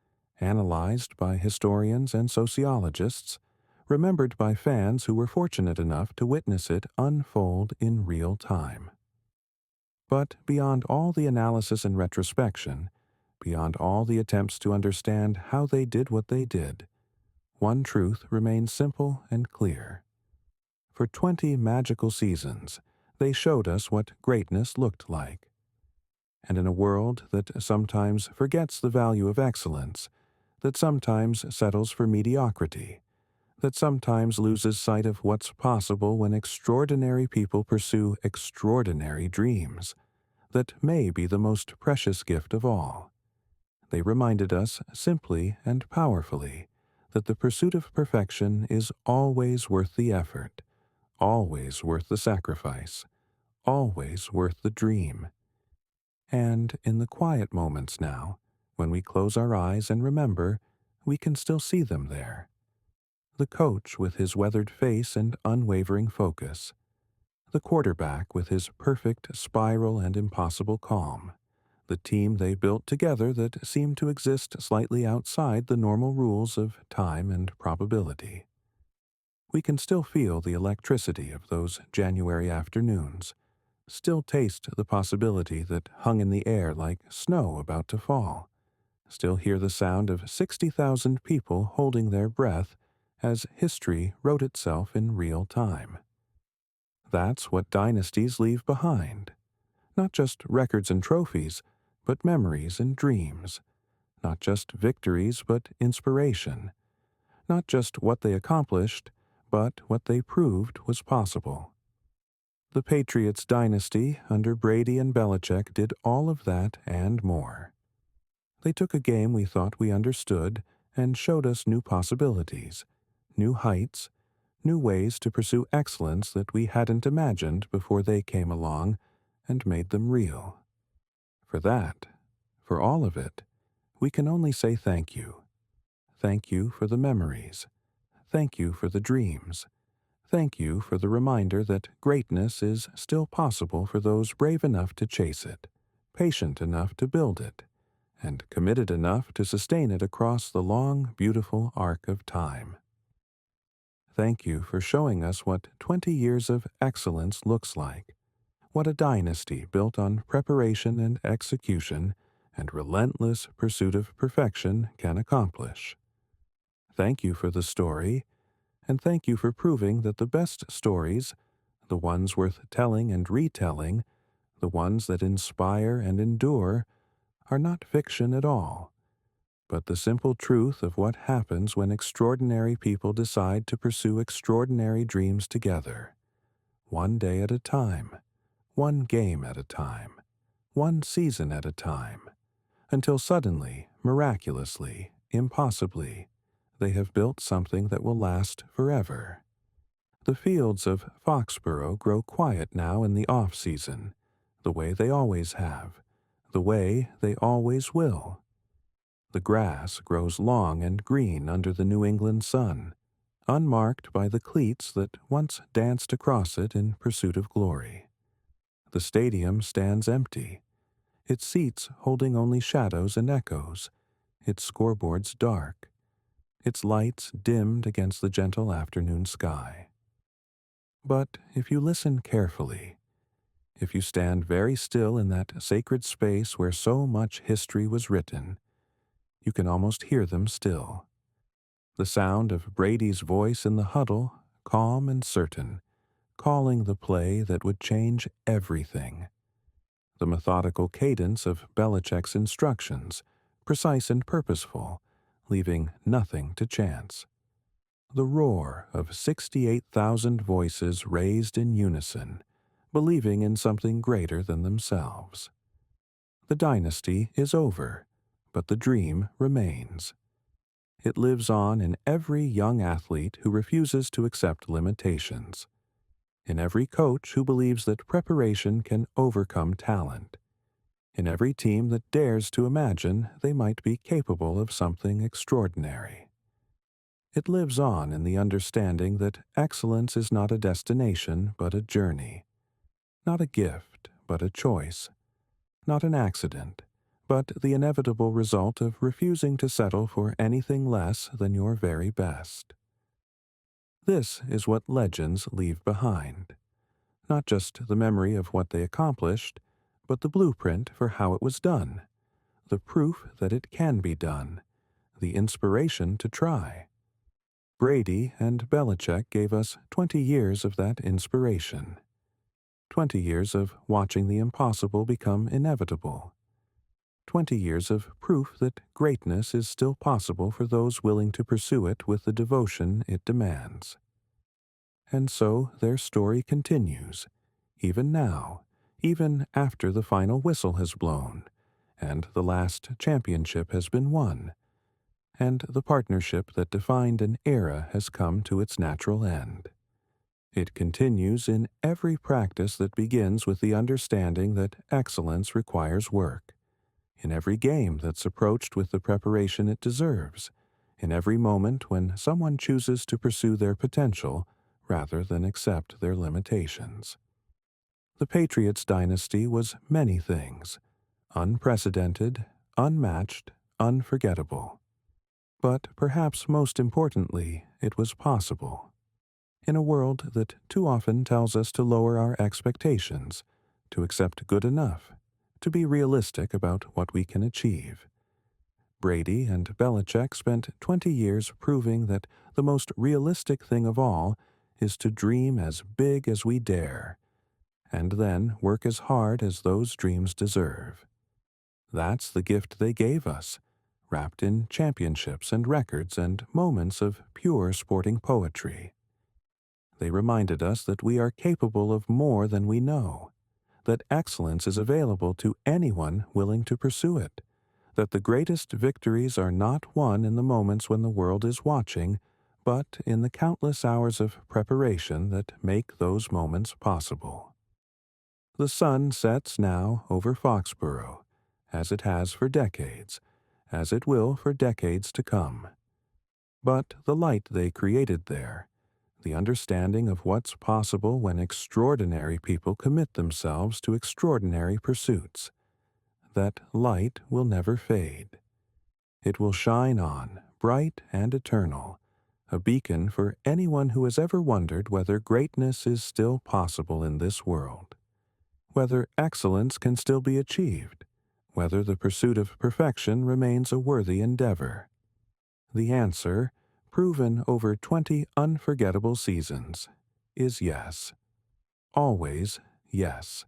analyzed by historians and sociologists, remembered by fans who were fortunate enough to witness it unfold in real time. But beyond all the analysis and retrospection, beyond all the attempts to understand how they did what they did, one truth remains simple and clear. For 20 magical seasons, they showed us what greatness looked like. And in a world that sometimes forgets the value of excellence, that sometimes settles for mediocrity, that sometimes loses sight of what's possible when extraordinary people pursue extraordinary dreams, that may be the most precious gift of all. They reminded us simply and powerfully that the pursuit of perfection is always worth the effort, always worth the sacrifice, always worth the dream. And in the quiet moments now, when we close our eyes and remember, we can still see them there. The coach with his weathered face and unwavering focus. The quarterback with his perfect spiral and impossible calm. The team they built together that seemed to exist slightly outside the normal rules of time and probability. We can still feel the electricity of those January afternoons, still taste the possibility that hung in the air like snow about to fall, still hear the sound of 60,000 people holding their breath as history wrote itself in real time. That's what dynasties leave behind. Not just records and trophies, but memories and dreams. Not just victories, but inspiration. Not just what they accomplished, but what they proved was possible. The Patriots dynasty under Brady and Belichick did all of that and more. They took a game we thought we understood and showed us new possibilities, new heights, new ways to pursue excellence that we hadn't imagined before they came along and made them real. For that, for all of it, we can only say thank you. Thank you for the memories. Thank you for the dreams. Thank you for the reminder that greatness is still possible for those brave enough to chase it, patient enough to build it, and committed enough to sustain it across the long, beautiful arc of time. Thank you for showing us what 20 years of excellence looks like, what a dynasty built on preparation and execution and relentless pursuit of perfection can accomplish. Thank you for the story, and thank you for proving that the best stories, the ones worth telling and retelling, the ones that inspire and endure, are not fiction at all, but the simple truth of what happens when extraordinary people decide to pursue extraordinary dreams together, one day at a time, one game at a time, one season at a time, until suddenly, miraculously, impossibly, they have built something that will last forever. The fields of Foxborough grow quiet now in the off-season, the way they always have, the way they always will. The grass grows long and green under the New England sun, unmarked by the cleats that once danced across it in pursuit of glory. The stadium stands empty, its seats holding only shadows and echoes, its scoreboards dark, its lights dimmed against the gentle afternoon sky. But if you listen carefully, if you stand very still in that sacred space where so much history was written, you can almost hear them still. The sound of Brady's voice in the huddle, calm and certain, calling the play that would change everything. The methodical cadence of Belichick's instructions, precise and purposeful, leaving nothing to chance. The roar of 68,000 voices raised in unison, believing in something greater than themselves. The dynasty is over, but the dream remains. It lives on in every young athlete who refuses to accept limitations, in every coach who believes that preparation can overcome talent, in every team that dares to imagine they might be capable of something extraordinary. It lives on in the understanding that excellence is not a destination but a journey, not a gift but a choice, not an accident, but the inevitable result of refusing to settle for anything less than your very best. This is what legends leave behind, not just the memory of what they accomplished, but the blueprint for how it was done, the proof that it can be done, the inspiration to try. Brady and Belichick gave us 20 years of that inspiration, 20 years of watching the impossible become inevitable, 20 years of proof that greatness is still possible for those willing to pursue it with the devotion it demands. And so their story continues, even now, even after the final whistle has blown, and the last championship has been won, and the partnership that defined an era has come to its natural end. It continues in every practice that begins with the understanding that excellence requires work, in every game that's approached with the preparation it deserves, in every moment when someone chooses to pursue their potential rather than accept their limitations. The Patriots dynasty was many things, unprecedented, unmatched, unforgettable. But perhaps most importantly, it was possible. In a world that too often tells us to lower our expectations, to accept good enough, to be realistic about what we can achieve. Brady and Belichick spent 20 years proving that the most realistic thing of all is to dream as big as we dare, and then work as hard as those dreams deserve. That's the gift they gave us, wrapped in championships and records and moments of pure sporting poetry. They reminded us that we are capable of more than we know, that excellence is available to anyone willing to pursue it, that the greatest victories are not won in the moments when the world is watching, but in the countless hours of preparation that make those moments possible. The sun sets now over Foxborough, as it has for decades, as it will for decades to come. But the light they created there, the understanding of what's possible when extraordinary people commit themselves to extraordinary pursuits, that light will never fade. It will shine on, bright and eternal, a beacon for anyone who has ever wondered whether greatness is still possible in this world, whether excellence can still be achieved, whether the pursuit of perfection remains a worthy endeavor. The answer, proven over 20 unforgettable seasons, is yes. Always yes.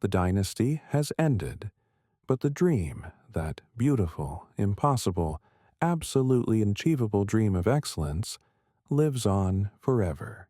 The dynasty has ended, but the dream, that beautiful, impossible, absolutely achievable dream of excellence, lives on forever.